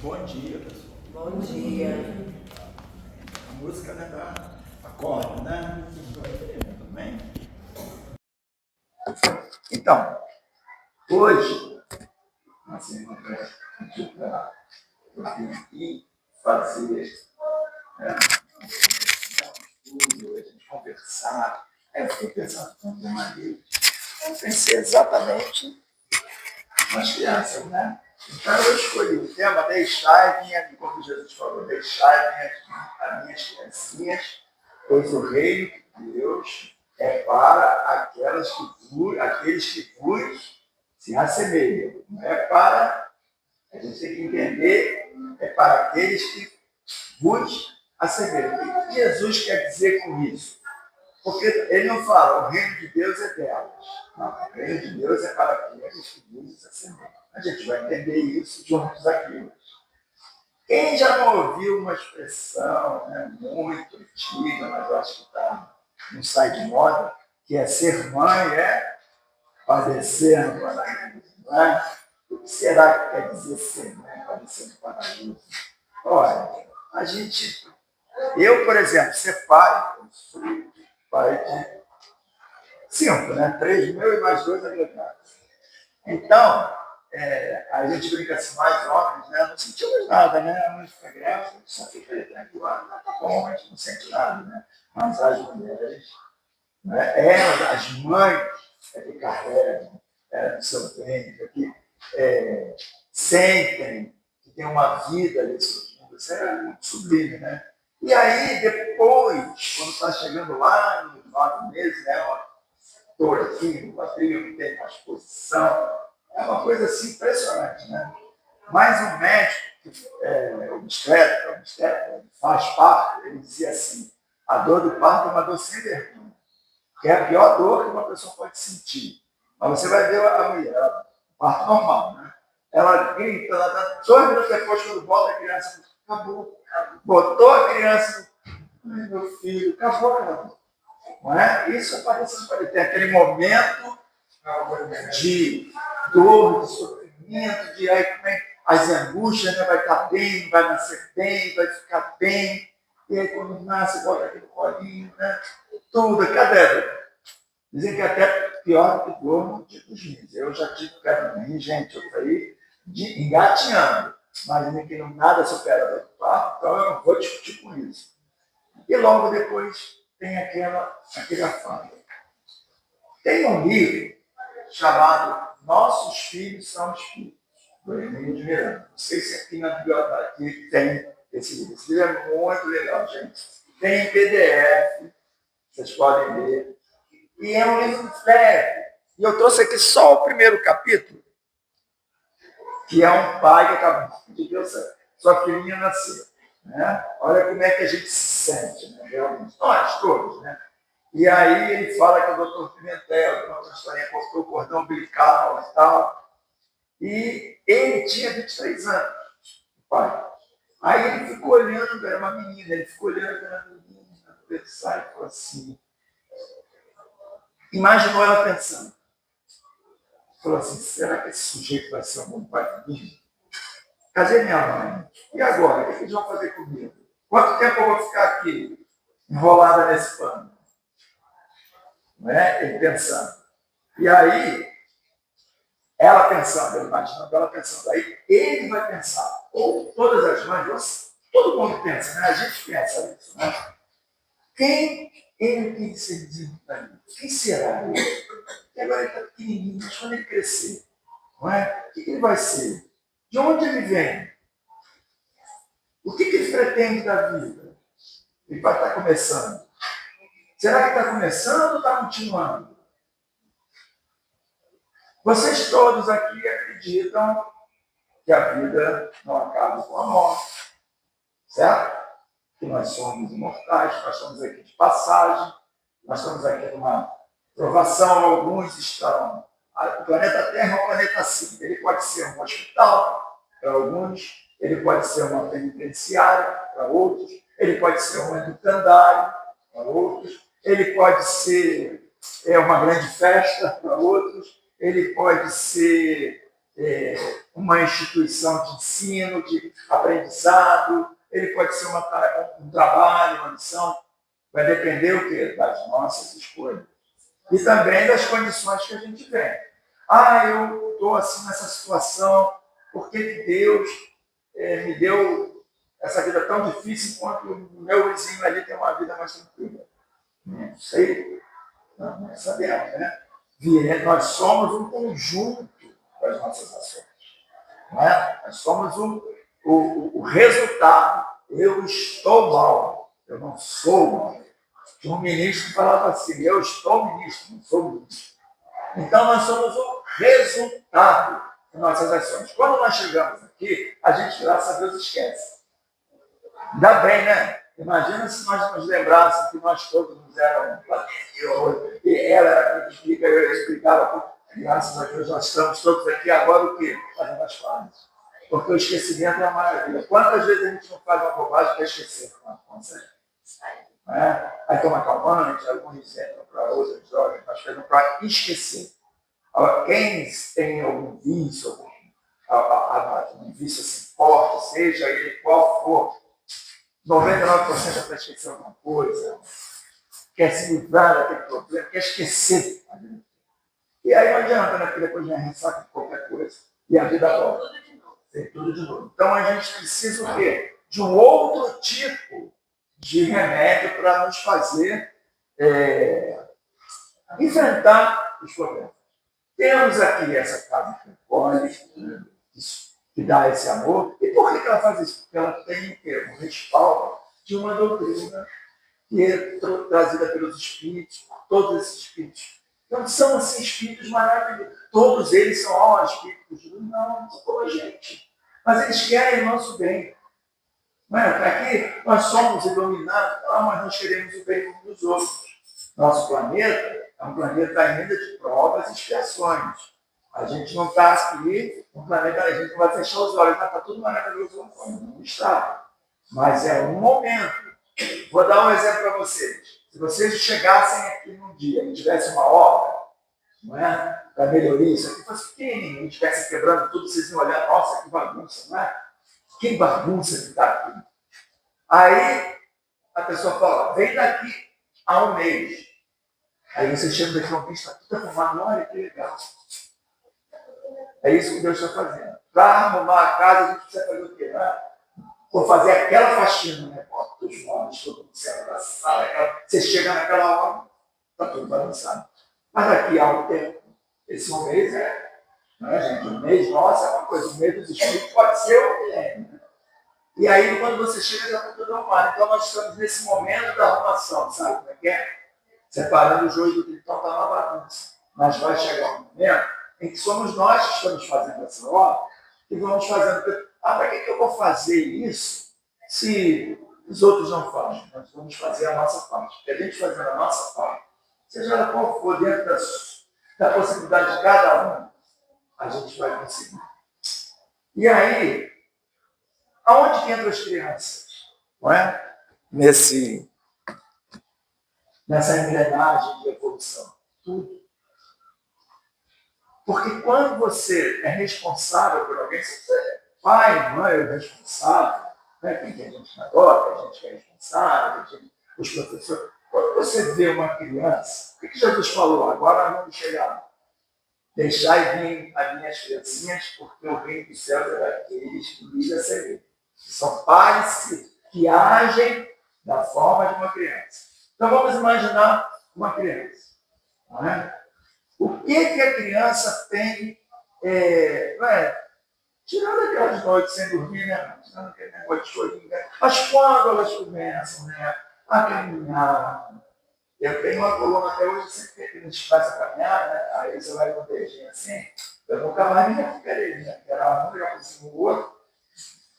Bom dia, pessoal. Bom dia. A música, né, acorda, né? Tudo bem? Então, hoje, assim, eu vim aqui fazer um estudo, a gente conversar. Aí eu fiquei pensando com o marido. Eu pensei exatamente nas crianças, né? Então eu escolhi o tema deixai como Jesus falou, deixai as minhas criancinhas, pois o reino de Deus é para aqueles que vos se assemelham. Não é para, a gente tem que entender, é para aqueles que vos assemelham. O que Jesus quer dizer com isso? Porque ele não fala, o reino de Deus é delas. Não, o reino de Deus é para aqueles que vos assemelham. A gente vai entender isso juntos aqui. Quem já não ouviu uma expressão, né, muito antiga, mas eu acho que não sai de moda, que é ser mãe é padecer no paraíso. Não é? O que será que quer dizer ser mãe padecer no paraíso? Olha, eu, por exemplo, ser pai, eu sou pai de 5, né? 3 mil e mais 2 agregados. Então, a gente brinca assim, mais homens, né? Não sentimos nada, né? A mãe fica grávida, só fica tranquila, tá bom, a gente não sente nada, né? Mas as mulheres, né? As mães que carregam no seu ventre, que sentem que tem uma vida ali surgindo, isso é muito sublime, né? E aí, depois, quando está chegando lá, nos 9 meses, né? Estou aqui, o barriga não tem mais posição. É uma coisa assim impressionante, né? Mas o médico, o obstetra, faz parte, ele dizia assim, a dor do parto é uma dor sem vergonha, que é a pior dor que uma pessoa pode sentir. Mas você vai ver a mulher, o parto normal, né? Ela grita, ela dá 2 minutos depois, quando volta a criança, acabou. Botou a criança, ai meu filho, acabou, acabou. Não é? Isso aparece, tem aquele momento de dor, de sofrimento, de aí, as angústias, né? Vai estar bem, vai nascer bem, vai ficar bem. E aí quando nasce, bota aquele colinho, né? Tudo, cadê? Dizem que é até pior do que dor dos rins. Eu já tive pedra no rim, gente, eu saí engatinhando. Mas dizem que nada supera a dor do parto, então eu não vou discutir com isso. E logo depois tem aquele afã. Tem um livro chamado Nossos Filhos São Espíritos, do Emílio de Miranda. Não sei se aqui na biblioteca tem esse livro. Esse livro é muito legal, gente. Tem em PDF, vocês podem ler. E é um livro leve. E eu trouxe aqui só o primeiro capítulo, que é um pai que acabou de ver sua filhinha nascer. Né? Olha como é que a gente se sente, né? Realmente. Nós todos, né? E aí ele fala que o doutor Pimentel, uma historinha, cortou o cordão umbilical e tal. E ele tinha 23 anos, o pai. Aí ele ficou olhando, era uma menina, ele ficou olhando a menina, pensar e falou assim. Imaginou ela pensando. Falou assim, será que esse sujeito vai ser um bom pai para mim? Cadê minha mãe? E agora? O que eles vão fazer comigo? Quanto tempo eu vou ficar aqui, enrolada nesse pano? Não é? Ele pensando. E aí, ela pensando, eu imaginando ela pensando. Aí ele vai pensar. Ou todas as mães, todo mundo pensa, né? A gente pensa isso, né? Quem ele tem que ser desenvolvido? Quem será ele? E agora ele está pequenininho, mas quando ele crescer, não é? O que ele vai ser? De onde ele vem? O que ele pretende da vida? Ele vai estar começando. Será que está começando ou está continuando? Vocês todos aqui acreditam que a vida não acaba com a morte, certo? Que nós somos imortais, nós estamos aqui de passagem, nós estamos aqui numa provação, alguns estão. O planeta Terra é um planeta assim, ele pode ser um hospital para alguns, ele pode ser uma penitenciária para outros, ele pode ser um educandário para outros, ele pode ser uma grande festa para outros, ele pode ser uma instituição de ensino, de aprendizado, ele pode ser um trabalho, uma missão, vai depender o quê? Das nossas escolhas. E também das condições que a gente vem. Eu estou assim nessa situação, por que Deus me deu essa vida tão difícil enquanto o meu vizinho ali tem uma vida mais tranquila? Não sei, não sabemos, né? Nós somos um conjunto das nossas ações. Não é? Nós somos o resultado. Eu estou mal, eu não sou mal. Um ministro falava assim, eu estou ministro, não sou ministro. Então, nós somos o resultado de nossas ações. Quando nós chegamos aqui, a gente, graças a Deus, esquece. Ainda bem, né? Imagina se nós nos lembrássemos que nós todos nos éramos e ela era explica, eu explicava, graças a Deus, nós estamos todos aqui agora o quê? Fazendo as pazes. Porque o esquecimento é uma maravilha. Quantas vezes a gente não faz uma bobagem para esquecer? Não consegue. Aí toma calmante, alguns entram para outras drogas, nós fazemos para esquecer. Quem tem algum vício, um vício assim forte, seja ele qual for, 99% é para esquecer alguma coisa, quer se livrar daquele problema, quer esquecer. E aí não adianta, né? Porque depois já ressaca de qualquer coisa. E a vida volta. Tem tudo de novo. Então a gente precisa o quê? De um outro tipo de remédio para nos fazer enfrentar os problemas. Temos aqui essa casa que acolhe, que dá esse amor. E por que ela faz isso? Porque ela tem um respaldo de uma doutrina que é trazida pelos espíritos, por todos esses espíritos. Então são assim, espíritos maravilhosos. Todos eles são espíritos de luz, não são como a gente. Mas eles querem o nosso bem. Aqui nós somos iluminados, mas nós queremos o bem uns dos outros. Nosso planeta é um planeta ainda de provas e expiações. A gente não está aqui, no planeta, a gente não vai fechar os olhos, está tudo maravilhoso, não está. Mas é um momento. Vou dar um exemplo para vocês. Se vocês chegassem aqui num dia e tivesse uma obra, não é? Para melhoria, isso aqui fosse pequenininho, e estivesse quebrando tudo, vocês iam olhar, nossa, que bagunça, não é? Que bagunça que está aqui. Aí a pessoa fala, vem daqui a um mês. Aí você chega daqui a um mês, está tudo arrumado, olha que legal. É isso que Deus está fazendo. Para arrumar a casa, a gente precisa fazer o quê? Né? Vou fazer aquela faxina, né? Bota os móveis, todo mundo saindo da sala, você chega naquela hora, está tudo balançado. Mas daqui a um tempo, esse um mês não é, gente? Um mês, nossa, é uma coisa, um mês dos espíritos pode ser um milênio. Né? E aí, quando você chega, já está tudo arrumado. Então, nós estamos nesse momento da arrumação, sabe como é que é? Separando o joio do trigo, está uma bagunça. Mas vai chegar um momento em que somos nós que estamos fazendo essa obra e vamos fazendo. Para que eu vou fazer isso se os outros não fazem? Nós vamos fazer a nossa parte. Porque a gente fazendo a nossa parte, seja ela qual for, dentro da possibilidade de cada um, a gente vai conseguir. E aí, aonde que entram as crianças? Não é? Nessa engrenagem de evolução. Tudo. Porque quando você é responsável por alguém, você é pai, mãe, é responsável, né? Quem tem gente na adota, a gente que é responsável, os professores. Quando você vê uma criança, o que Jesus falou? Agora vamos chegar. Deixai vir as minhas criancinhas, porque o reino dos céus é daqueles que lidam a servir. São pais que agem da forma de uma criança. Então vamos imaginar uma criança. Não é? O que a criança tem, tirando aquelas noites sem dormir, né? Tirando aquele negócio de chorinho, né? Mas quando elas começam, né, a caminhar, eu tenho uma coluna até hoje, sempre que a gente faz a caminhar, né? Aí você vai com o dedinho assim, eu nunca mais me recuperei, né? Era um, já por cima do outro.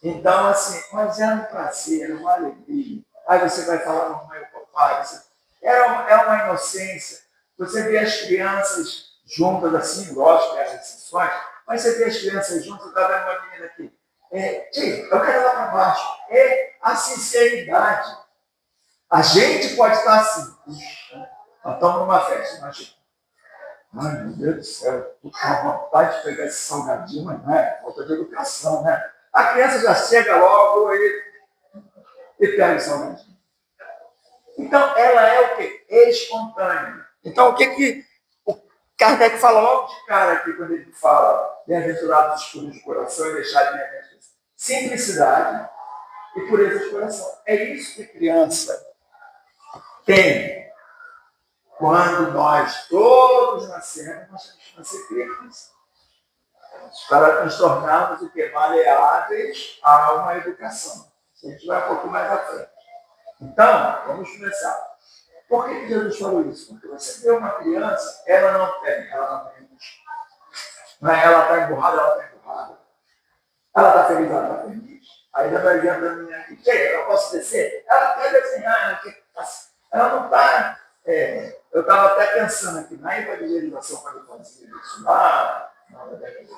Então, assim, mas era um prazer, era uma alegria. Aí você vai falar, mamãe, papai, é uma inocência. Você vê as crianças juntas assim, lógico que há exceções, mas você vê as crianças juntas, está vendo uma menina aqui. Tia, eu quero ir lá para baixo. É a sinceridade. A gente pode estar assim. Nós estamos numa festa, imagina. Ai, meu Deus do céu, eu tenho vontade de pegar esse salgadinho, mas não é falta de educação, né? A criança já chega logo e pega o salgadinho. Então, ela é o quê? Espontânea. Então, o que que o Kardec fala logo de cara aqui, quando ele fala bem-aventurados os puros de coração e deixar de simplicidade e pureza de coração. É isso que criança tem. Quando nós todos nascemos, nós temos que nascer crianças. Para nos tornarmos o que? Maleáveis a uma educação. A gente vai um pouco mais à frente. Então, vamos começar. Por que Jesus falou isso? Porque você vê uma criança, ela não tem. Não é ela está emburrada, ela está emburrada. Ela está feliz, ela está feliz. Aí ela vai dizendo para mim aqui, eu posso descer? Ela quer desenhar, ela não está. Eu estava até pensando aqui, na evangelização, quando eu fazia isso lá, final da década de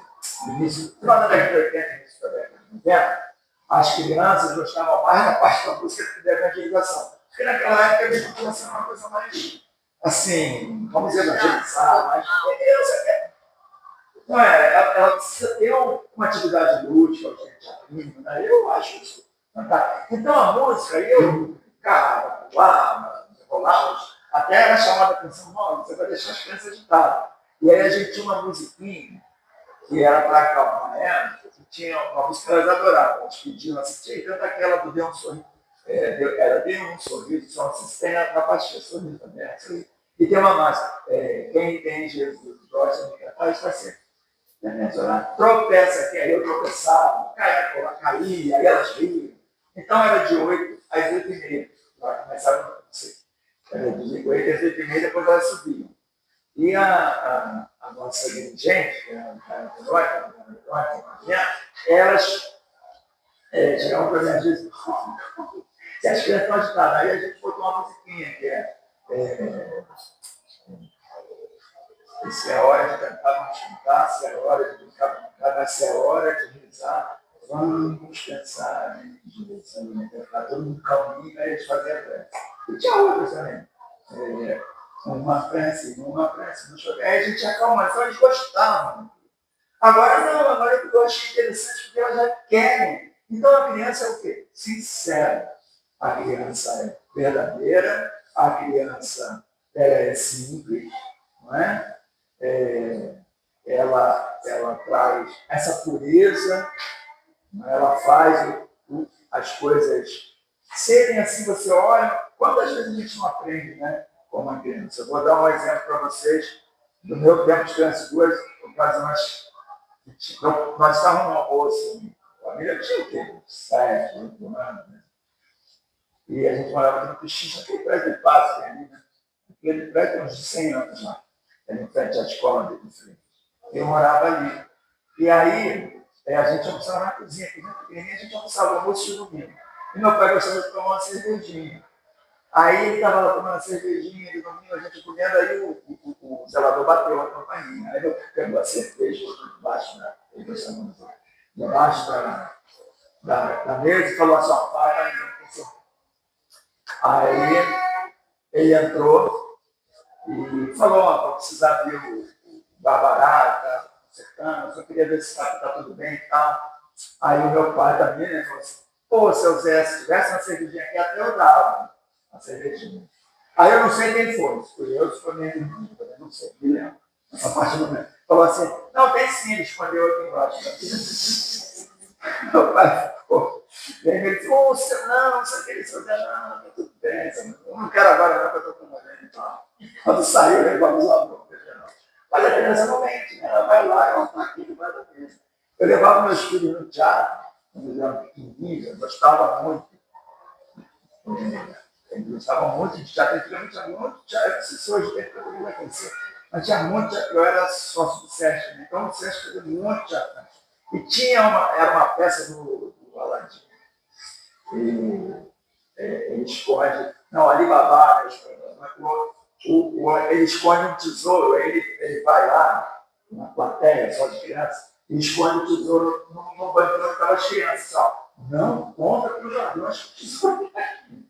80, início da década de 90, as crianças gostavam mais da parte da música da evangelização. Porque naquela época a evangelização era uma coisa mais, assim, vamos evangelizar, mais. Não é, ela precisa ter uma atividade lúdica, né? Eu acho isso fantástico. Então a música, cara, rolava, até era chamada a atenção, não, você vai deixar as crianças agitadas. E aí a gente tinha uma musiquinha que era para acalmar ela, que tinha uma música que elas adoravam, elas pediam assistir, tanto aquela do Deu um Sorriso, era Deu um Sorriso, só se tem na parte de sorriso também. E tem uma máscara, quem tem Jesus, gosta de cantar, está sempre. Tropeça aqui, aí eu tropeçava, caía, aí elas riam. Então era de 8 às 8h30. Começava, não sei, era de 8 às 8h30, depois elas subiam. E a nossa dirigente, que era a elas chegavam para mim às vezes, se as crianças estão agitadas, aí a gente botou uma musiquinha que se é hora de cantar, vamos cantar, se é hora de brincar, vamos brincar, se é hora de rezar, vamos pensar em Jesus, está todo mundo calminho, aí eles faziam a prece. E tinha outras também. Uma prece, aí a gente acalma, então eles gostavam. Agora não, agora eu acho interessante porque elas já querem. Então a criança é o quê? Sincera. A criança é verdadeira, a criança é simples, não é? Ela traz essa pureza, ela faz as coisas serem assim. Você olha, quantas vezes a gente não aprende, né? Como uma criança. Eu vou dar um exemplo para vocês do meu tempo de criança, duas ocasiões. Nós estávamos no almoço, a família tinha o quê? 7, 8 anos, né? E a gente morava aqui no Pichincha, aquele prédio de paz, né? Aquele prédio tem uns 100 anos lá, em frente à escola dele, eu morava ali. E aí, a gente almoçava na cozinha, aqui na pequenininha, a gente almoçava o almoço de domingo. E meu pai gostava de tomar uma cervejinha. Aí ele estava lá tomando uma cervejinha de domingo, a gente comendo, aí o zelador bateu a campainha. Aí eu pegou a cerveja debaixo da mesa e falou assim, ó, para. Aí ele entrou e falou, ó, para precisar ver o Barbará, tá secando, só queria ver se tá tudo bem e tal. Aí o meu pai também, né, falou assim, pô, seu Zé, se tivesse uma cervejinha aqui, até eu dava uma cervejinha. Aí eu não sei quem foi, se foi eu, se foi minha irmã, não sei, me lembro. Essa parte não lembro. Falou assim, não, tem sim, ele escondeu aqui embaixo. Meu pai ficou. E aí ele disse, ô, não sei o que, seu Zé, não, tá tudo bem, eu não quero agora não, que eu tô com morrendo e tal. Quando saiu, levamos lá no mas a criança não mente, né? Ela vai lá, ela está aqui debaixo da mesa. Eu levava meus filhos no teatro, quando eles eram pequenininhos, eu gostava muito. Eles gostavam muito de teatro, antigamente tinha muito teatro, não sei se hoje tem que eu conhecer, mas tinha muito teatro, eu era sócio do Sesc, então o Sesc fazia muito teatro. E era uma peça do Aladim. E ele esconde, não, Alibaba, ele esconde um tesouro, ele vai lá, na plateia, só de criança, e esconde o tesouro no banco que estava as crianças. Ó. Não conta para os ladrões que o tesouro está aqui.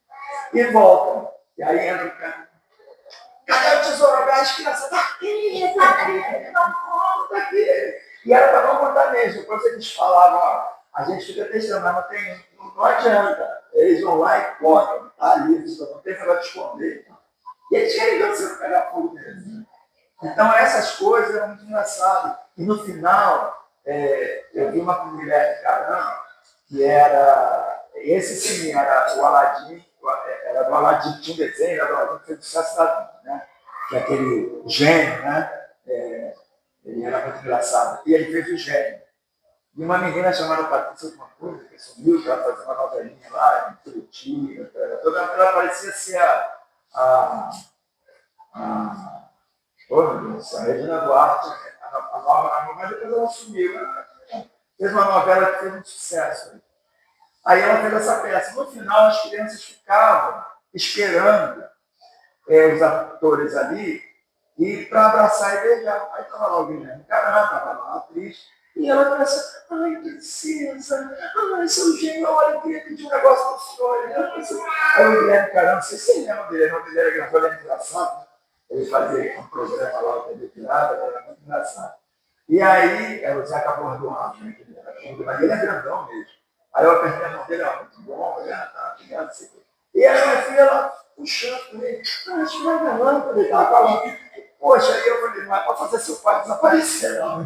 E volta. E aí entra o cara. Cadê o tesouro? As crianças, tá aqui, Está aqui. E era para não contar mesmo. Depois eles falavam, ó, a gente fica testando, mas não adianta. Eles vão lá e contam, tá ali, não tem para esconder. E eles querem ver você pegar fogo mesmo. Então, essas coisas eram muito engraçadas. E no final, eu vi uma mulher de caramba, que era. Esse sim, era o Aladim, era do Aladim, tinha um desenho, era do Aladim que fez sucesso da vida, né? Que é aquele gênio, né? Ele era muito engraçado. E ele fez o gênio. E uma menina chamada Patrícia alguma coisa, que sumiu, que ela fazia uma novelinha lá, em Curitiba, ela parecia ser a oh, meu Deus, a Regina Duarte, a nova, mas depois ela sumiu. Fez uma novela que fez um sucesso. Aí ela fez essa peça. No final, as crianças ficavam esperando os atores ali e para abraçar e beijar. Aí estava lá o Guilherme Caramba, estava lá a atriz. E ela começa, ai, princesa, ai, seu gênio, olha, eu queria pedir um negócio para o senhor. Aí o Guilherme Caramba, não sei se você lembra dele, o nome dele era engraçado, ele era engraçado. Ele fazia um programa lá, o TV Pirata, era muito engraçado. E aí, o Zeca Bordoado, né? Ele é grandão mesmo. Aí eu apertei a mão dele, ó, muito bom, tá, obrigado, sei o quê. E aí minha filha lá puxando ele, acho que vai na lâmpada, ele tava falando. Poxa, aí eu falei, não é para fazer seu pai desaparecer, não.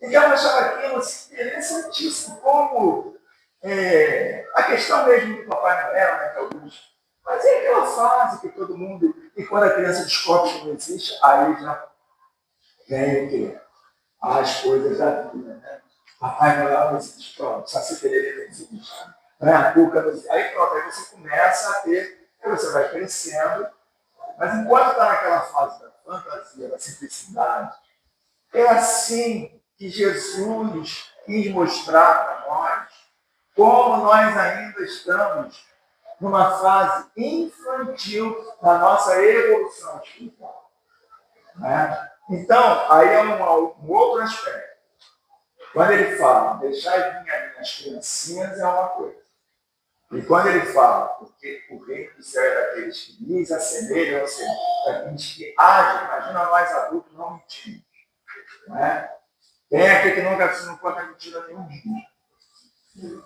Então eu achava aquilo assim, interessantíssimo, como a questão mesmo do Papai Noel, né, que alguns. Mas é aquela fase que todo mundo, e quando a criança descobre que não existe, aí já vem o quê? As coisas da vida, né? Papai Noel não existe, pronto, Saci Pererê não existe, né? A Cuca não existe. Aí pronto, aí você começa a ter, aí você vai crescendo, mas enquanto está naquela fase da fantasia, da simplicidade, é assim que Jesus quis mostrar para nós como nós ainda estamos numa fase infantil da nossa evolução espiritual. Né? Então, aí é um outro aspecto. Quando ele fala, deixai vir as minhas criancinhas, é uma coisa. E quando ele fala, porque o reino do céu é daqueles que lhes assemelham, ou seja, daqueles que agem, imagina nós adultos não mentimos. Né? Tem aqui que nunca não conta mentira nenhum dia.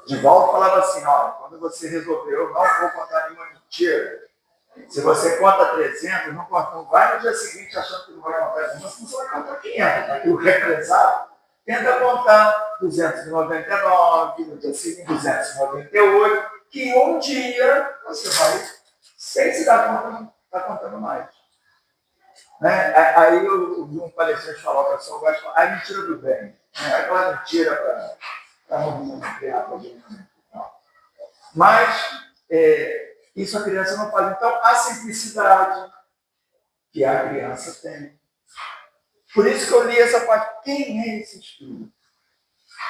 De volta falava assim, olha, quando você resolveu, não vou contar nenhuma mentira. Se você conta 300, não vai no dia seguinte achando que não vai contar 300, você vai contar 500. Aqui o represado tenta contar 299, no dia seguinte 298, que um dia você vai, sem se dar conta, está contando mais. Né? Aí eu vi um palestrante falar para o pessoal, gosta de falar, a mentira do bem. Né? Aquela mentira para não criar problema. Mas isso a criança não faz. Então, a simplicidade que a criança tem. Por isso que eu li essa parte. Quem é esse espírito?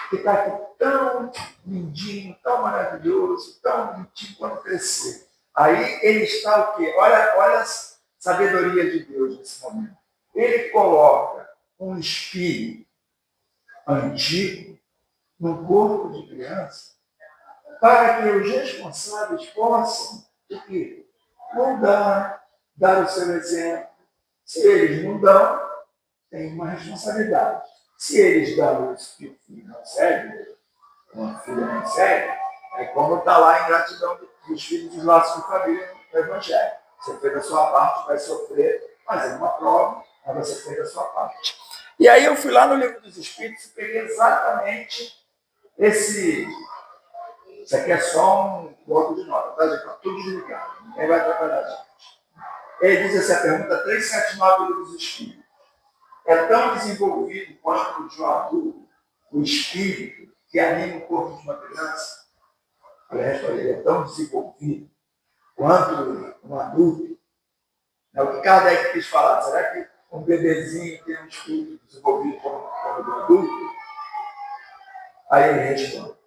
Que está aqui tão lindinho, tão maravilhoso, tão bonitinho quando crescer. Aí ele está o quê? Olha a sabedoria de Deus nesse momento. Ele coloca um espírito antigo no corpo de criança para que os responsáveis possam mudar, dar o seu exemplo. Se eles não dão, tem uma responsabilidade. Se eles dão isso que o filho não segue, uma filha não segue, é como está lá a ingratidão dos filhos dos laços de família no Evangelho. Você fez a sua parte, vai sofrer, mas é uma prova, mas você fez a sua parte. E aí eu fui lá no Livro dos Espíritos e peguei exatamente esse. Isso aqui é só um bloco de nota, tá, gente? Está tudo desligado. Ninguém vai atrapalhar a gente. Ele diz essa pergunta 379 do Livro dos Espíritos. É tão desenvolvido quanto o de um adulto, o espírito que anima o corpo de uma criança? Aliás, ele é tão desenvolvido quanto um adulto. É o que Kardec quis falar. Será que um bebezinho tem um espírito desenvolvido como o do adulto? Aí ele responde.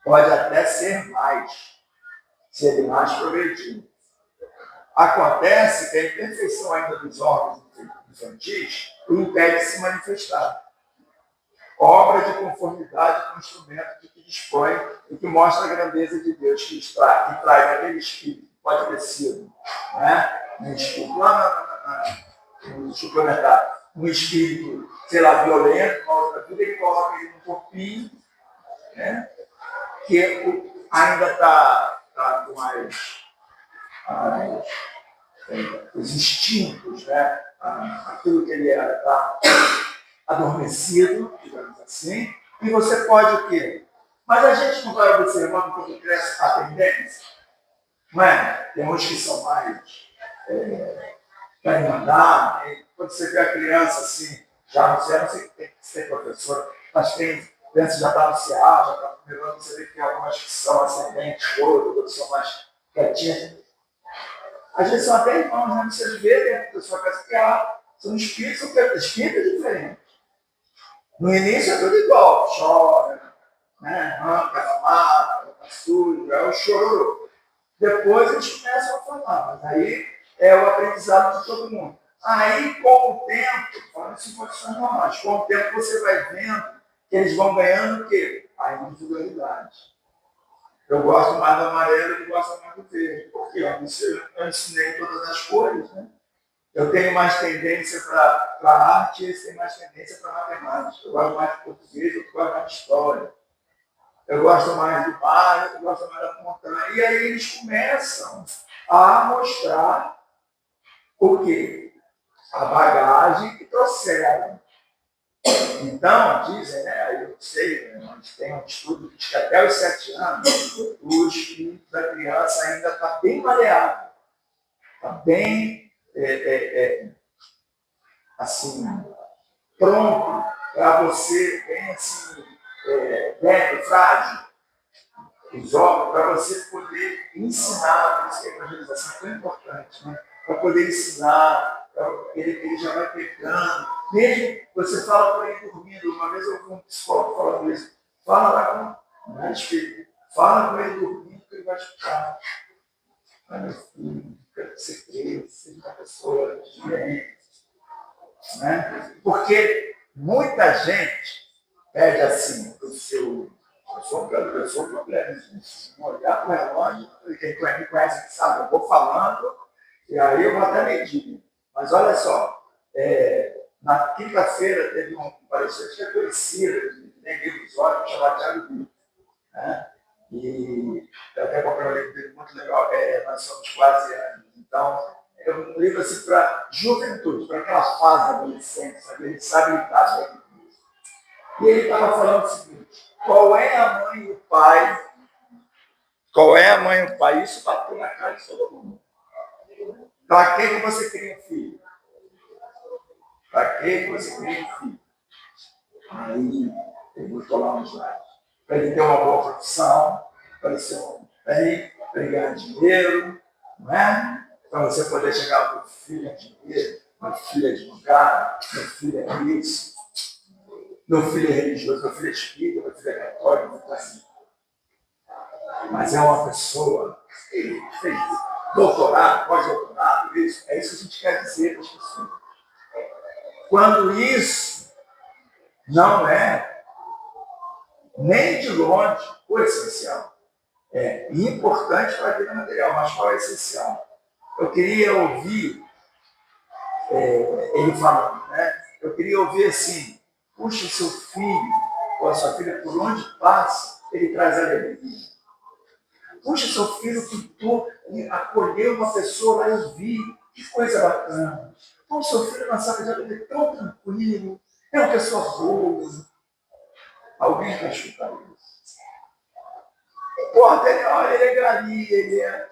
Pode até ser mais, ser mais progredido. Acontece que a imperfeição ainda dos órgãos infantis o impede de se manifestar. Obra de conformidade com o instrumento de que dispõe e que mostra a grandeza de Deus que traz aquele espírito, pode ter sido, né? Um espírito lá suplementar um espírito, sei lá, violento, uma outra vida, ele coloca ele num corpinho, né? Que ainda está com os instintos, né? Aquilo que ele era está adormecido, digamos assim, e você pode o quê? Mas a gente não vai observando quando cresce a tendência, não é? Tem uns que são mais querem mandar, né? Quando você vê a criança assim, já no céu, não sei que tem que ser professor, mas tem criança que já está no CA, já está no primeiro ano, você vê que tem algumas que são ascendentes, outras são mais quietinhas. Às vezes são até irmãos, né? Você vê dentro da sua casa que são espíritos diferentes. No início é tudo igual, chora, né? Arranca, mata, tá sujo, é o choro. Depois eles começam a falar, mas aí é o aprendizado de todo mundo. Aí, com o tempo, falando isso em condições normais, com o tempo você vai vendo que eles vão ganhando o quê? A individualidade. Eu gosto mais do amarelo, ele gosta mais do verde. Por quê? Eu ensinei todas as cores, né? Eu tenho mais tendência para arte, eles têm mais tendência para matemática. Eu gosto mais de português, eu gosto mais de história. Eu gosto mais do mar, eu gosto mais da montanha. E aí eles começam a mostrar o quê? A bagagem que trouxeram. Então, dizem, né, eu sei, né, mas tem um estudo que diz que até os 7 anos, o espírito da criança ainda está bem maleável, está bem, assim, pronto para você, bem assim, leve, frágil, os órgãos, para você poder ensinar, por isso que a evangelização é tão importante, né? Para poder ensinar, ele já vai pegando. Mesmo você fala com ele dormindo, uma vez eu vi um psicólogo falando isso, fala lá com o espírito, fala com ele dormindo que ele vai escutar. Ai, meu filho, quero que você cresça, seja uma pessoa diferente. Né? Porque muita gente pede assim para o seu. Eu sou um problema. Olhar para o relógio, quem me conhece que sabe, eu vou falando, e aí eu vou até medir. Mas olha só, na quinta-feira teve um palestrante que é conhecido, que tem livros ótimos, chamado Thiago Brito. Né? E eu até comprei um livro dele muito legal, nós somos quase anos. Então, é um livro assim para juventude, para aquela fase adolescente, sabe? Ele sabe lidar bem. E ele estava falando o seguinte: qual é a mãe e o pai? Qual é a mãe e o pai? Isso bateu na cara de todo mundo. Para que você cria um filho? Para que você cria um filho? Aí ele botou lá uns lados. Para ele ter uma boa profissão, para ele ser um bem, para ele ganhar dinheiro, não é? Para você poder chegar para o filho é dinheiro, meu filho é advogado, meu filho é isso, meu filho é religioso, meu filho é espírita, meu filho é católico, meu filho é assim. Mas é uma pessoa que fez doutorado, pós-doutorado, isso. É isso que a gente quer dizer para as pessoas. Quando isso não é nem de longe o essencial. É importante para a vida material, mas qual é o essencial? Eu queria ouvir ele falando, né? Eu queria ouvir assim: puxa, o seu filho ou a sua filha, por onde passa, ele traz alegria. Puxa, seu filho pintou e acolheu uma pessoa lá, eu vi, que coisa bacana. Então, seu filho na sala de aula é tão tranquilo, é uma pessoa boa. Alguém vai escutar isso? Importa, ele é galinha,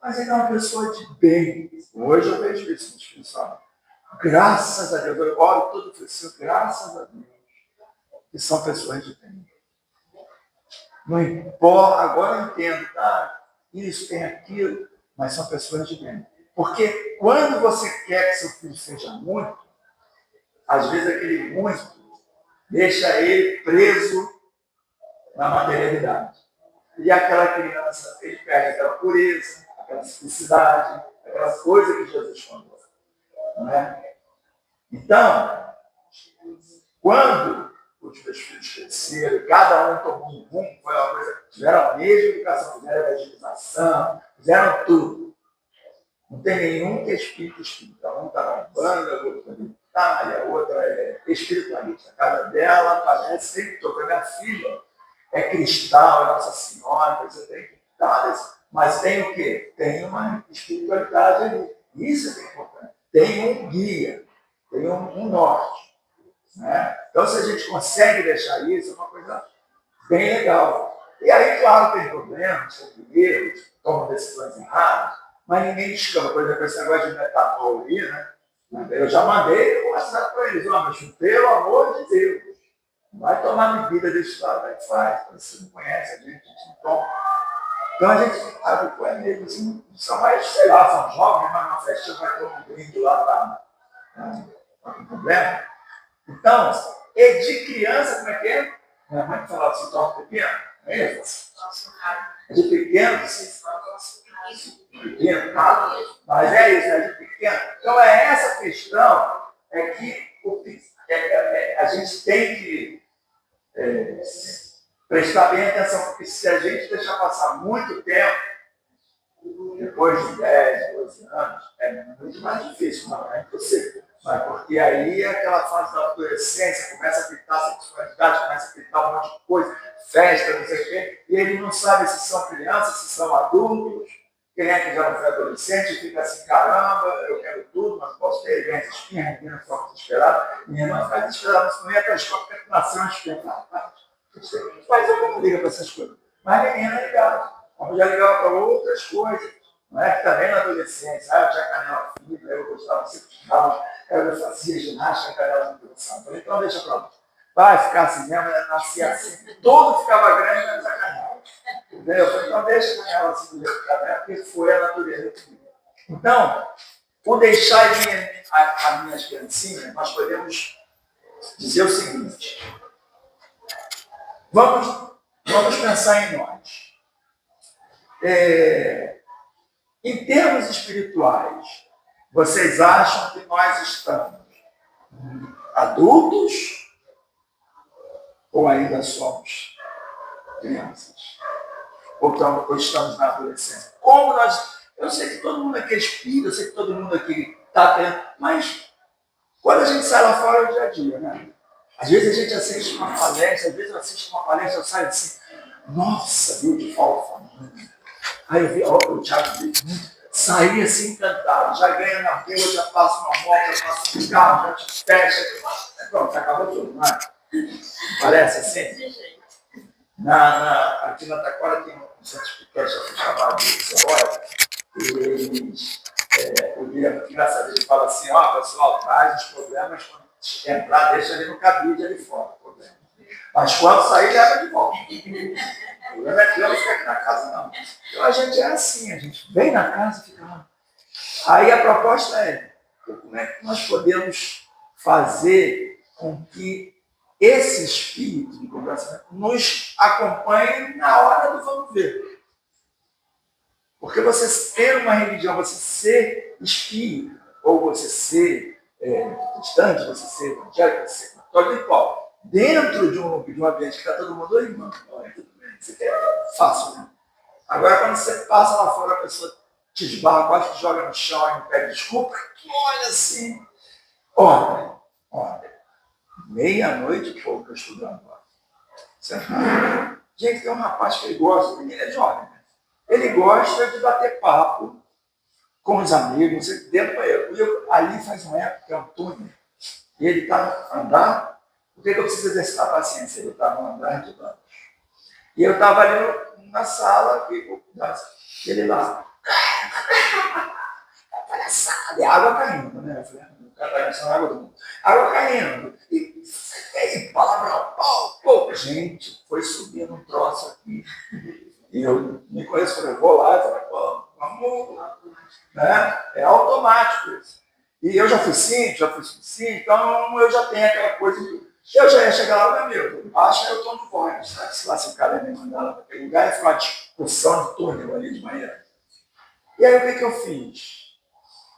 mas ele é uma pessoa de bem. Hoje eu vejo isso nos filhos. Graças a Deus, eu oro todo o graças a Deus, que são pessoas de bem. Não importa, agora eu entendo, tá? Isso tem aquilo, mas são pessoas de bem. Porque quando você quer que seu filho seja muito, às vezes aquele muito deixa ele preso na materialidade. E aquela criança, ele perde aquela pureza, aquela simplicidade, aquela coisa que Jesus falou. Não é? Então, quando os meus filhos cresceram, cada um tomou um rumo, foi uma coisa, tiveram a mesma educação, fizeram evangelização, fizeram tudo. Não tem nenhum que é espírito espiritual. Um está na Umbanda, outro na Itália, outra é espiritualista. A casa dela aparece sempre tocando. Minha filha é cristal, é Nossa Senhora, você tem que estar. Mas tem o quê? Tem uma espiritualidade ali. Isso é que é importante. Tem um guia, tem um norte. Né? Então, se a gente consegue deixar isso, é uma coisa bem legal. E aí, claro, tem problemas, tem erros, tomam decisões erradas, mas ninguém escama. Por exemplo, esse negócio de metanol aí, né? Eu já mandei um WhatsApp para eles, ó, mas pelo amor de Deus, vai tomar bebida desse lado, aí faz, você não conhece, a gente não toma. Então a gente sabe que é mesmo, assim, são mais, sei lá, são jovens, mas numa festinha vai ter um brinde lá, tá com problema. Então, e de criança, como é que é? Minha mãe falava assim, torta pequeno, não é isso? É de pequeno, pequeno, tá? Mas é isso, é de pequeno. Então é essa questão, é que a gente tem que prestar bem atenção, porque se a gente deixar passar muito tempo, depois de 10, 12 anos, é muito mais difícil, não é impossível. Mas porque aí é aquela fase da adolescência, começa a pintar a sexualidade, começa a pintar um monte de coisa, festa, não sei o quê, e ele não sabe se são crianças, se são adultos, quem é que já não foi adolescente, fica assim, caramba, eu quero tudo, mas posso ter eventos espinha, a menina fica desesperada, minha irmã fica desesperada, mas não ia para a escola porque nasceu uma espinha. Mas eu não ligo para essas coisas. Mas a menina ligava. Eu já ligava para outras coisas. Não é que também na adolescência, eu tinha canela fina, eu gostava de ser puxado, eu fazia ginástica, canela de produção. Falei, então deixa para lá. Vai ficar assim mesmo, nascia assim. Tudo ficava grande, menos a canela. Entendeu? Eu falei, então deixa a canela assim do jeito que está, porque foi a natureza comigo. Então, por deixar as minhas criancinhas, nós podemos dizer o seguinte: vamos pensar em nós. Em termos espirituais, vocês acham que nós estamos adultos ou ainda somos crianças? Ou estamos na adolescência? Como nós... Eu sei que todo mundo aqui é espírita, eu sei que todo mundo aqui está tendo, mas quando a gente sai lá fora é o dia a dia, né? Às vezes a gente assiste uma palestra, às vezes eu assisto uma palestra, eu saio assim, nossa, viu, de falta. Aí eu vi, ó, o Thiago saí assim encantado, já ganha na rua, já passa uma moto, já passa um carro, já te fecha, pronto, acabou tudo, não é? Parece assim? Aqui na Taquara tem um centro de podcast chamado Ceróia, e eles, o Guilherme, engraçado, ele fala assim, ó, pessoal, traz os problemas, quando entrar, deixa ele no cabide ali fora, problema. Mas quando sair, leva de volta. O problema é que eu não fico aqui na casa, não. Então a gente é assim, a gente vem na casa e fica lá. Aí a proposta é, como é que nós podemos fazer com que esse espírito de conversa nos acompanhe na hora do vamos ver. Porque você ter uma religião, você ser espírita, ou você ser protestante, você ser evangélico, você ser católico, igual. Dentro de um ambiente que está todo mundo aí, mano, isso aqui é fácil, né? Agora, quando você passa lá fora, a pessoa te esbarra, quase te joga no chão e não pede desculpa, olha assim. Olha, meia-noite e pouco eu estudando agora. Gente, tem um rapaz que ele gosta, ele é jovem, né? Ele gosta de bater papo com os amigos, dentro do banheiro. Ali faz uma época que é um túnel, e ele está andando. Por que eu preciso exercitar a paciência? Ele está no andar de baixo. E eu estava ali na sala, e ele lá. Palhaçada, é água caindo, né? Eu falei, o cara está gastando água do mundo. Água caindo. E palavrão, pô. Gente, foi subindo um troço aqui. E eu me conheço, falei, vou lá, falei, pô, vamos lá. Né? É automático isso. E eu já fui sim, então eu já tenho aquela coisa de. Eu já ia chegar lá, meu, baixa eu tom de voz. Se lá se o cara ia me mandar lá para aquele lugar, ia ficar uma discussão de túnel ali de manhã. E aí o que eu fiz?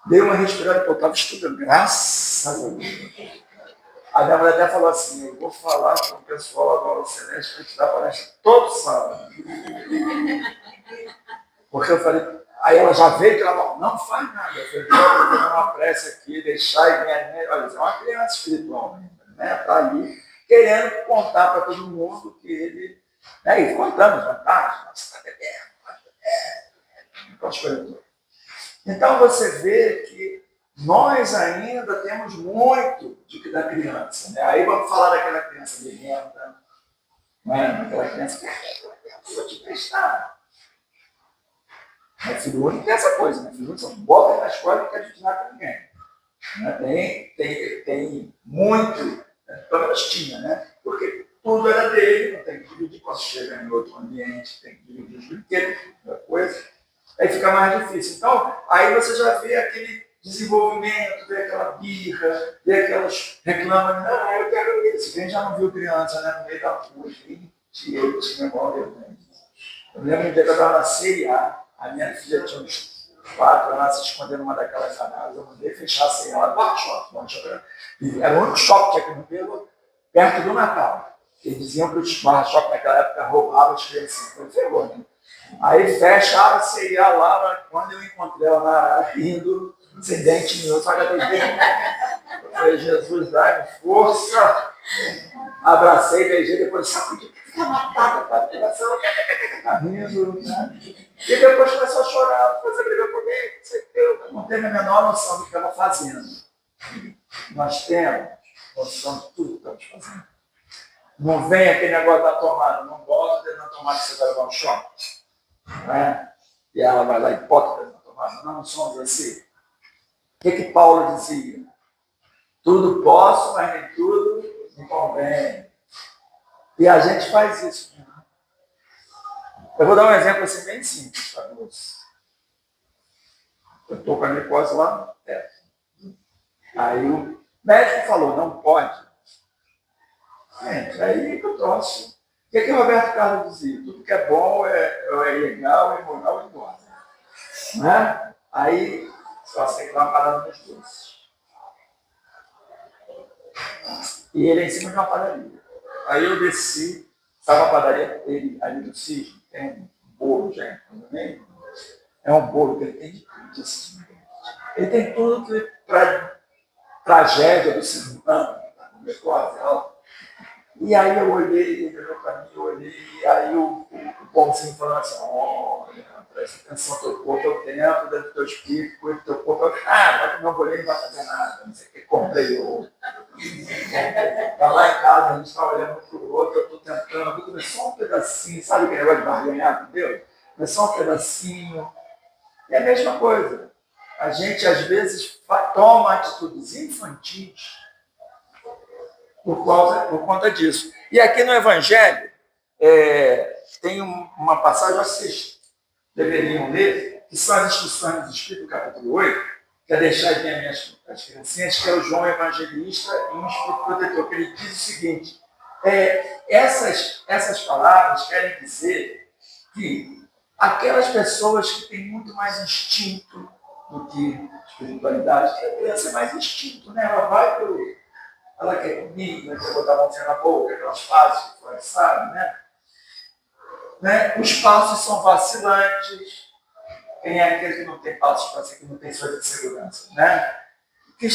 Dei uma respirada, porque eu estava estudando, graças a Deus. A minha mulher até falou assim, eu vou falar com o pessoal lá do Aula Celeste para te dar palestra todo sábado. Porque eu falei, Aí ela já veio que ela falou, não faz nada. Eu falei, não, eu vou dar uma prece aqui, deixar e ganhar. Olha, é uma criança espiritual, né? Está ali querendo contar para todo mundo que ele. Né? E contando vantagens, você está bebendo, então você vê que nós ainda temos muito da criança. Né? Aí vamos falar daquela criança birrenta, né? Aquela criança que vou te prestar. Mas filho único tem essa coisa, né? Filho único você bota na escola e não quer dizer com ninguém. Né? Tem muito, pelo menos tinha, né? Porque tudo era dele, não tem que dividir quando chega em outro ambiente, tem que dividir os brinquedos, outra coisa. Aí fica mais difícil. Então, aí você já vê aquele desenvolvimento, vê aquela birra, vê aquelas reclamas, não, eu quero isso. Quem já não viu criança, né, no meio da rua, gente, eu tinha igual eu, né? Eu lembro um dia que eu estava na CIA, a minha filha tinha uns 4 anos, se escondendo numa daquelas janelas, eu mandei fechar a CIA, ela no shopping. E era o único shopping que tinha aqui no Pelo, perto do Natal. Eles diziam que os shopping naquela época roubavam as crianças. Foi ferrou, né? Aí fecha a CIA lá, quando eu encontrei ela na área, rindo, sem dente nenhum, só que eu falei, Jesus, dá-me força. Abracei, beijei, depois sacudi, fica matada, tá rindo, né? E depois começou a chorar, você brigou comigo, eu não tenho a menor noção do que ela fazendo. Nós temos noção de tudo que estamos fazendo. Não vem aquele negócio da tomada, não bota o dedo na tomada que você vai levar um choque. Né? E ela vai lá e bota o dedo na tomada. Não somos assim. O que Paulo dizia? Tudo posso, mas nem tudo me convém. E a gente faz isso. Né? Eu vou dar um exemplo assim bem simples para você. Eu estou com a glicose lá no teto. Aí o médico falou, não pode. Gente, aí que eu trouxe. O que o Roberto Carlos dizia? Tudo que é bom é legal, é moral e igual. Né? Aí, só tem que dar uma parada nos doces. E ele é em cima de uma padaria. Aí eu desci, estava a padaria dele ali no Cisne, tem um bolo, gente, também. É um bolo que ele tem de tudo. Assim. Ele tem tudo que para tragédia do ser humano, e aí eu olhei, ele olhou para mim, eu olhei, e aí o bonzinho falando assim, olha, presta atenção, teu corpo é o tempo, dentro do teu espírito, o teu corpo é o... vai comer um bolinho, não vai fazer nada, não sei o que, comprei outro. Está lá em casa, a gente está olhando um para o outro, eu estou tentando, vou comer só um pedacinho, sabe aquele negócio de barganhar com Deus? Mas só um pedacinho. É a mesma coisa. A gente, às vezes, toma atitudes infantis por conta disso. E aqui no Evangelho, tem uma passagem, que vocês deveriam ler, que são as instruções do Espírito, capítulo 8, que é deixar vir as criancinhas, que é o João Evangelista e um Espírito Protetor, que ele diz o seguinte, essas palavras querem dizer que aquelas pessoas que têm muito mais instinto do que espiritualidade, que a criança é mais instinto, né? Ela quer comigo, ela quer botar a mãozinha na boca, aquelas fases que sabe, né? Os passos são vacilantes. Quem é aquele que não tem passos para que não tem coisa de segurança, né? Que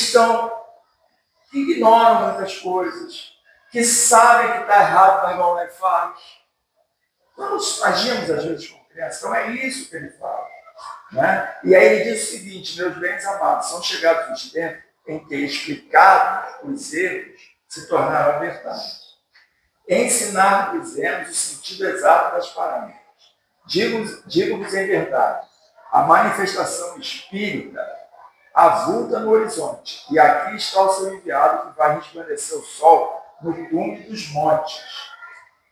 ignoram muitas coisas, que sabem que está errado, mas não é faz. Nós agimos às vezes com criança, então é isso que ele fala. Né? E aí ele diz o seguinte, meus bens amados, são chegados os tempos em que explicar os erros se tornaram a verdade. Ensinar-lhes o sentido exato das palavras. Digo-vos em verdade, a manifestação espírita avulta no horizonte, e aqui está o seu enviado que vai resplandecer o sol no cume dos montes.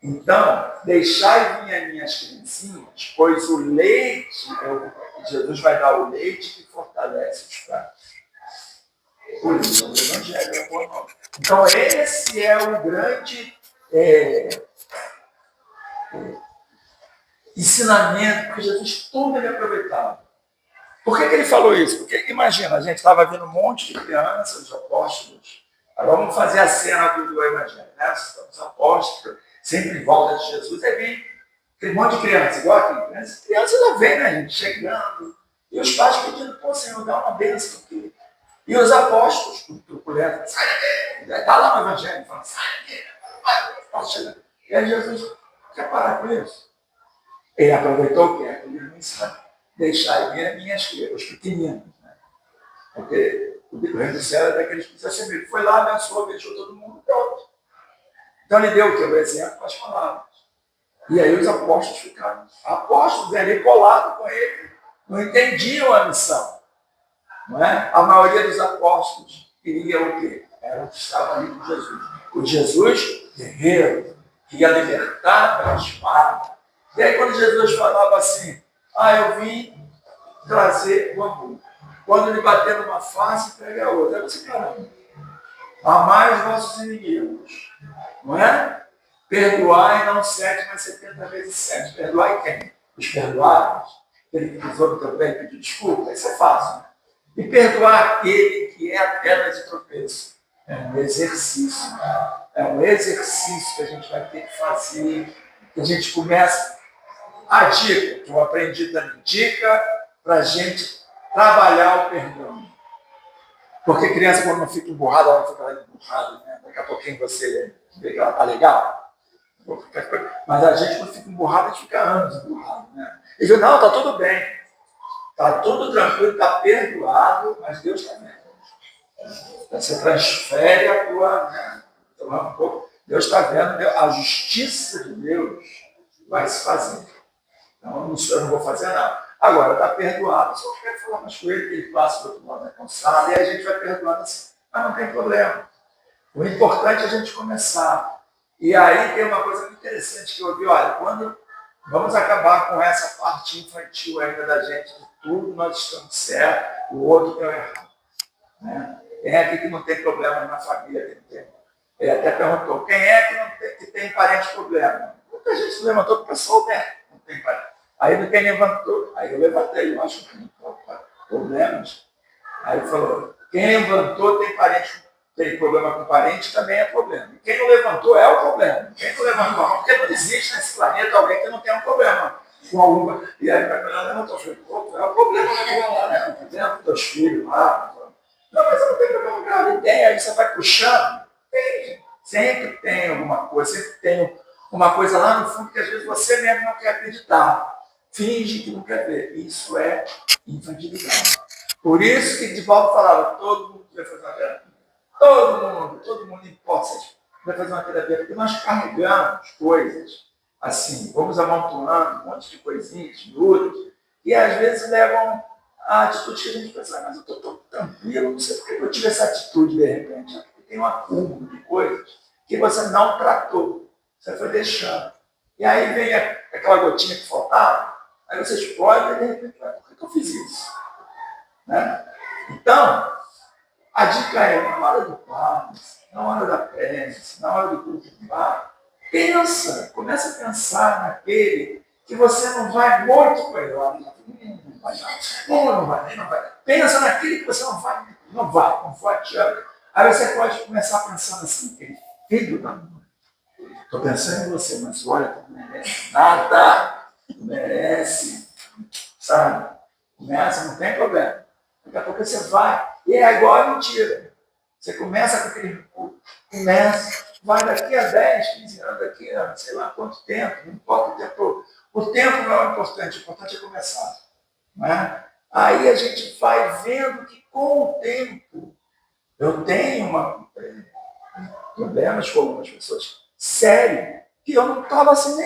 Então, deixai vir as minhas criancinhas, pois o leite, Jesus vai dar o leite que fortalece os fracos. Por isso, o Evangelho é bom. Então, esse é o grande ensinamento que Jesus tudo ele aproveitava. Por que ele falou isso? Porque, imagina, a gente estava vendo um monte de crianças, os apóstolos. Agora vamos fazer a cena do Evangelho, né? Os apóstolos, sempre em volta de Jesus, aí vem aquele monte de criança, igual aqui. Criança já vem, né, gente? Chegando, E os pais pedindo, pô, Senhor, dá uma bênção aqui. E os apóstolos, truculentos, sai daqui. Está lá no Evangelho, falando, sai daqui. E aí Jesus quer parar com isso. Ele aproveitou o que? Ele me ensina, deixar vir as minhas filhas, os pequeninos. Né? Porque o reino do céu é daqueles que precisam ser. Ele foi lá, abençoou, deixou todo mundo pronto. Então ele deu o que? O exemplo com as palavras. E aí os apóstolos ficaram. Apóstolos ali colados com ele, não entendiam a missão. Não é? A maioria dos apóstolos queria o quê? Era o que estava ali com Jesus. O Jesus guerreiro, que ia libertar pela espada. E aí quando Jesus falava assim, eu vim trazer o amor. Quando ele bater numa face, pega a outra. Aí você, caramba, amar os nossos inimigos. Não é? Perdoar e não 7, mas 70 vezes 7. Perdoar e quem? Os perdoados. Aquele que pisou no teu pé e pediu desculpa. Isso é fácil. Né? E perdoar aquele que é a pedra de tropeço. É um exercício. É um exercício que a gente vai ter que fazer. Que a gente começa. A dica que eu aprendi também. Dica para a gente trabalhar o perdão. Porque criança, quando não fica emburrada, ela fica emburrada. Né? Daqui a pouquinho você vê que ela está legal. Mas a gente, quando fica emburrado, a gente fica anos emburrado. Né? Ele diz, não, está tudo bem. Está tudo tranquilo, está perdoado, mas Deus está vendo. Você transfere a tua... Né? Deus está vendo, a justiça de Deus vai se fazer. Então, eu não vou fazer nada. Agora, está perdoado, só quero falar mais com ele, que ele passa do outro lado da calçada, e a gente vai perdoando assim. Mas não tem problema. O importante é a gente começar. E aí tem uma coisa muito interessante que eu ouvi, olha, quando vamos acabar com essa parte infantil ainda da gente, de tudo nós estamos certos, o outro é o errado. Né? Quem é aqui que não tem problema na família? Que não tem? Ele até perguntou, quem é que tem parente problema? Muita gente se levantou para o pessoal, né? Não tem parente. Aí quem levantou, aí eu levantei, eu acho que não tem problemas. Aí ele falou, quem levantou tem problema com parente, também é problema. E quem não levantou é o problema. Quem não levantou, porque não existe nesse planeta alguém que não tenha um problema com alguma. E aí vai falar, não, estou falando, é o problema lá, né? Não tem teus filhos lá. Não, mas eu não tenho problema grave, tem. Aí você vai puxando, tem. Sempre tem alguma coisa, sempre tem uma coisa lá no fundo que às vezes você mesmo não quer acreditar. Finge que não quer ver. Isso é infantilidade. Por isso que Divaldo falava, todo mundo vai fazer uma terapia. Todo mundo importa, vai fazer uma terapia, porque nós carregamos coisas assim, vamos amontoando um monte de coisinhas, miúdas, e às vezes levam a atitude que a gente pensa, mas eu estou tão tranquilo, não sei por que eu tive essa atitude de repente. Porque tem um acúmulo de coisas que você não tratou, você foi deixando. E aí vem aquela gotinha que faltava, aí você explode e de repente, por que eu fiz isso? Né? Então, a dica é, na hora do passe, na hora da prece, na hora do culto do bar, começa a pensar naquele que você não vai muito com ele. Não vai. Pensa naquele que você não vai adiante. Aí você pode começar pensando assim, aquele filho da mãe. Estou pensando em você, mas olha, não merece nada, não merece, sabe? Começa, não tem problema. Daqui a pouco você vai, e é igual a mentira. Você começa com aquele vai daqui a 10, 15 anos, daqui a sei lá quanto tempo, não importa o tempo. O tempo não é o importante é começar. Né? Aí a gente vai vendo que com o tempo eu tenho problemas com algumas pessoas sérios, que eu não estava assim,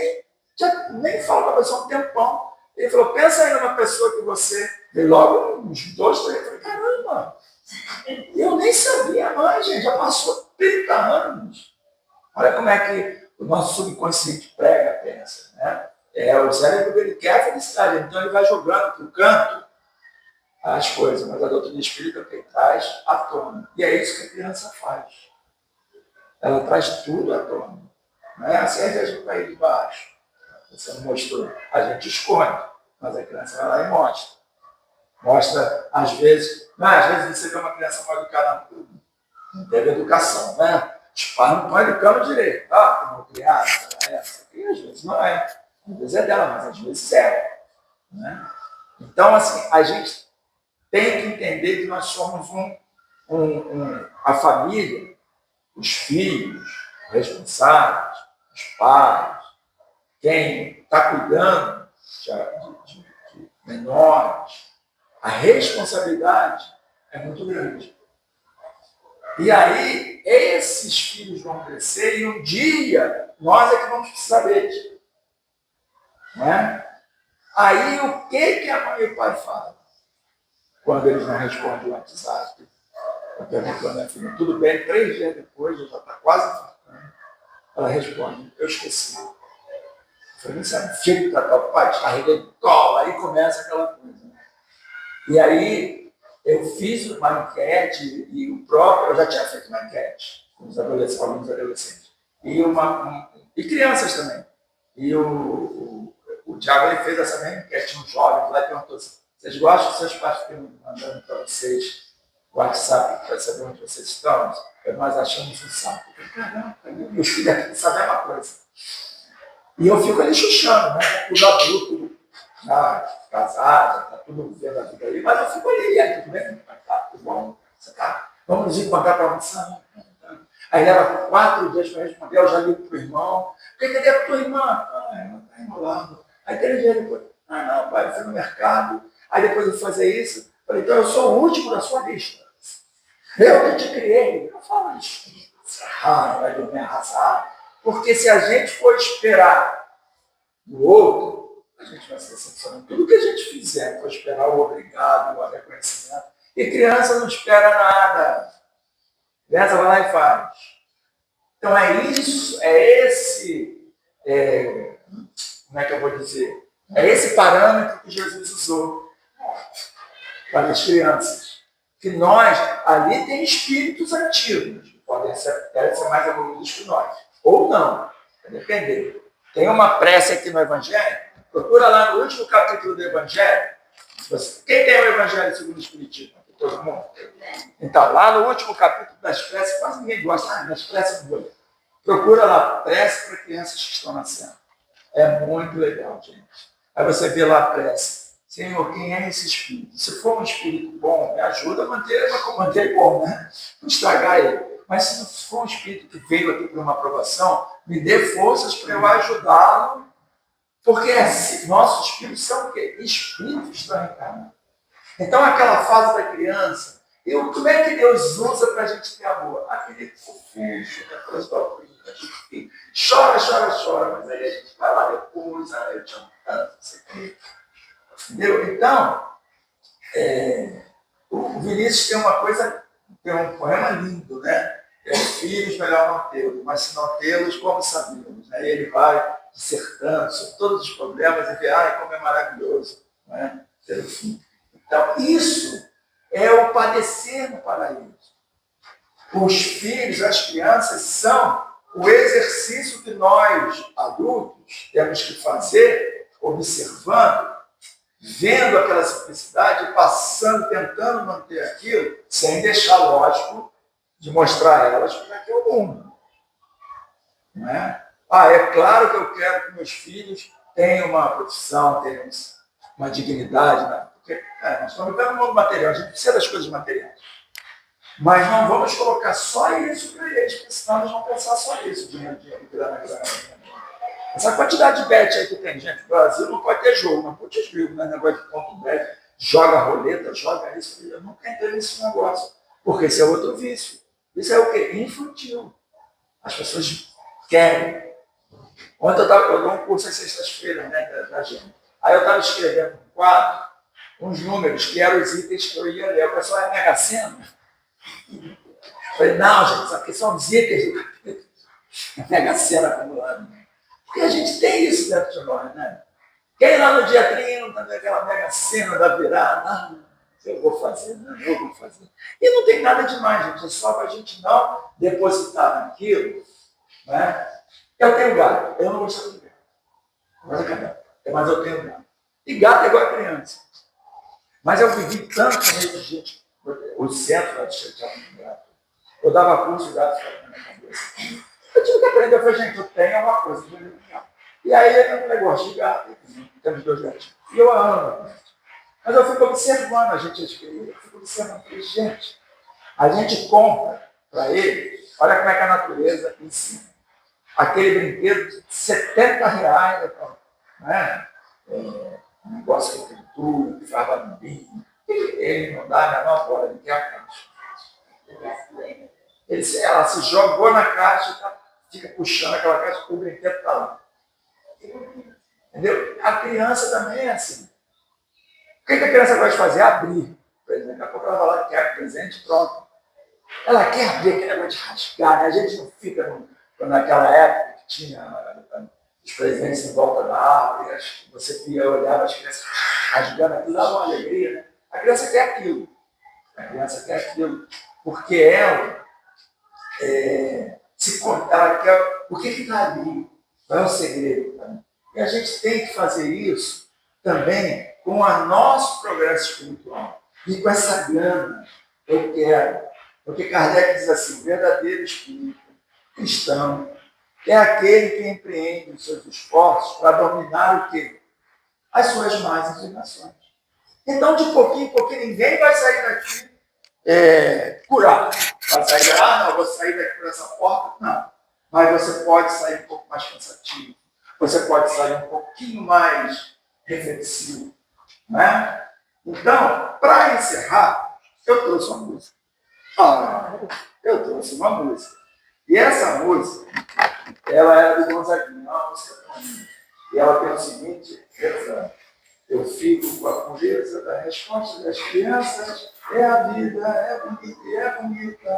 nem falava só um tempão. Ele falou, pensa aí numa pessoa que você vê logo uns 2, 3, eu falei, caramba, eu nem sabia mais, gente, já passou 30 anos. Olha como é que o nosso subconsciente prega, pensa, né? O cérebro ele quer a felicidade, então ele vai jogando para o canto as coisas, mas a doutrina espírita que traz à tona. E é isso que a criança faz. Ela traz tudo à tona. Não é assim, a gente vai de baixo. Você não mostrou, a gente esconde, mas a criança vai lá e mostra. Mostra, às vezes você vê uma criança mal educada, não teve educação, né? Os pais não estão educando direito. Mal criada, essa aqui, às vezes não é. Às vezes é dela, mas às vezes é. Né? Então, assim, a gente tem que entender que nós somos a família, os filhos, os responsáveis, os pais, quem está cuidando de menores, a responsabilidade é muito grande. E aí, esses filhos vão crescer e um dia nós é que vamos precisar deles. Não é? Aí, o que a mãe e o pai falam? Quando eles não respondem o WhatsApp, eu pergunto, minha filha, tudo bem? 3 dias depois, já está quase infartando. Ela responde, eu esqueci. Eu falei, você é um filho que tratar o pai, te carrega de cola, aí começa aquela coisa. E aí, eu fiz uma enquete, e o próprio, eu já tinha feito uma enquete com os adolescentes, e crianças também. E o Thiago ele fez essa mesma enquete nos jovens lá e perguntou assim, vocês gostam dos seus pais mandando para vocês o WhatsApp para saber onde vocês estão? Nós achamos um saco. Eu falei, caramba, meus filhos aqui sabem a mesma coisa. E eu fico ali chuchando, né? Os adultos já casados, já está tudo vendo a vida aí, mas eu fico ali, aí tudo bem? Tá, tudo bom? Você tá? Vamos nos encontrar para almoçar? Aí leva 4 dias para responder, eu já ligo para o irmão. Cadê a tua irmã? Ah, ela está enrolando. Aí 3 dias depois, não, pai, eu fui no mercado. Aí depois eu fazer isso, falei, então eu sou o último da sua lista. Eu que te criei. Eu falo isso. Vai me arrasar. Porque se a gente for esperar do outro, a gente vai se decepcionar. Tudo que a gente fizer for esperar o obrigado, o reconhecimento. E criança não espera nada. Criança vai lá e faz. Então é isso, como é que eu vou dizer? É esse parâmetro que Jesus usou para as crianças. Que nós, ali tem espíritos antigos, que devem ser mais evoluídos que nós. Ou não, vai depender. Tem uma prece aqui no Evangelho, procura lá no último capítulo do Evangelho. Quem tem o Evangelho segundo o Espiritismo? Todo mundo? Então, lá no último capítulo das preces, quase ninguém gosta, das preces não vou ler. Procura lá, prece para crianças que estão nascendo. É muito legal, gente. Aí você vê lá a prece. Senhor, quem é esse espírito? Se for um espírito bom, me ajuda a manter bom, né? Não estragar ele. Mas se não for um espírito que veio aqui para uma aprovação, me dê forças para eu ajudá-lo, porque nossos espíritos são o quê? Espíritos da reencarnação. Então, aquela fase da criança, como é que Deus usa para a gente ter amor? Aquele fofucho, aquelas dobrinhas, chora, mas aí a gente vai lá depois, eu te amo tanto, não sei o quê. Entendeu? Então, o Vinícius tem um poema lindo, né? Filhos, melhor não tê-los, mas se não tê-los, como sabemos? Aí ele vai dissertando sobre todos os problemas e vê, como é maravilhoso, né? Ter o filho. Então, isso é o padecer no paraíso. Os filhos, as crianças, são o exercício que nós, adultos, temos que fazer, observando, vendo aquela simplicidade, passando, tentando manter aquilo, sem deixar, lógico, de mostrar a elas como é que é o mundo. Não é? É claro que eu quero que meus filhos tenham uma profissão, tenham uma dignidade, né? Porque nós estamos vivendo no mundo material, a gente precisa das coisas materiais. Mas não vamos colocar só isso para eles, porque senão eles vão pensar só isso, dinheiro, grana. Essa quantidade de bet aí que tem, gente, no Brasil não pode ter jogo, não pode ter jogo, né? Negócio de ponto bet, joga roleta, joga isso, eu nunca entrei nesse negócio, porque esse é outro vício. Isso é o quê? Infantil. As pessoas querem. Ontem eu dou um curso às sextas-feiras, né, da gente. Aí eu estava escrevendo um quadro, uns números, que eram os itens que eu ia ler. O pessoal é Mega Sena. Eu falei, não, gente, isso aqui são os itens do capítulo. Mega Sena acumulando. Porque a gente tem isso dentro de nós, né? Quem lá no dia 30, aquela Mega Sena da virada, eu vou fazer. E não tem nada demais, gente. É só para a gente não depositar naquilo, né? Eu tenho gato, eu não gosto de gato. Mas eu tenho gato. E gato é igual a criança. Mas eu vivi tanto com meio de gente, o centro da Tchatchava do gato. Eu dava curso de gato na minha cabeça. Eu tive que aprender, eu falei, gente, eu tenho uma coisa de gato. E aí é um negócio de gato, temos 2 gatinhos. E eu amo gato. Mas eu fico observando a gente adquirir, eu fico observando, falei, gente, a gente compra para ele, olha como é que a natureza ensina. Aquele brinquedo de R$ 70, né? Um negócio que tem tudo, que faz barulhinho. Ele não dá a menor bola, ele quer a caixa. Ela se jogou na caixa, fica puxando aquela caixa, o brinquedo está lá. Entendeu? A criança também é assim. O que a criança gosta de fazer? Abrir. Por exemplo, daqui a pouco ela vai lá, quer presente, pronto. Ela quer abrir aquele negócio de rasgar, né? A gente não fica naquela época que tinha os presentes em volta da árvore, você via, olhava as crianças rasgando aquilo, dava uma alegria, né? A criança quer aquilo. A criança quer aquilo. Porque ela, ela quer. O que está ali? Qual é o segredo? Tá? E a gente tem que fazer isso também com o nosso progresso espiritual. E com essa grana, eu quero. Porque Kardec diz assim, o verdadeiro espírito cristão é aquele que empreende os seus esforços para dominar o quê? As suas más inclinações. Então, de pouquinho em pouquinho, ninguém vai sair daqui curado. Vai sair, não, eu vou sair daqui por essa porta. Não. Mas você pode sair um pouco mais cansativo. Você pode sair um pouquinho mais reflexivo. Né? Então, para encerrar, eu trouxe uma música. Eu trouxe uma música. E essa música, ela era do Gonzaguinha, uma música bonita. E ela tem o seguinte, eu fico com a pureza da resposta das crianças, é a vida, é bonita e é bonita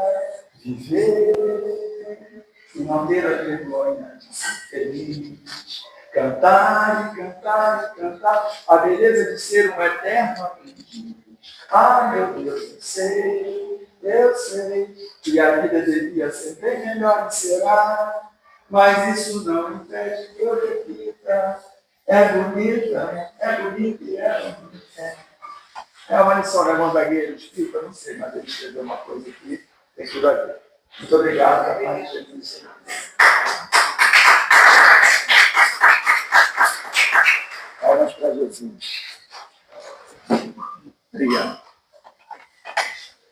viver, e não ter a vergonha de ser feliz, cantar e cantar e cantar, a beleza de ser um eterno aprendiz. Ah, meu Deus, eu sei que a vida devia ser bem melhor e será, mas isso não impede que eu repita. É bonita e é bonita. É uma lição da Gonzagueira escrita, eu não sei, mas ele escreveu uma coisa aqui, tem tudo a ver. Muito obrigado, capaz de Jesus. Palmas para Jesus. Obrigado.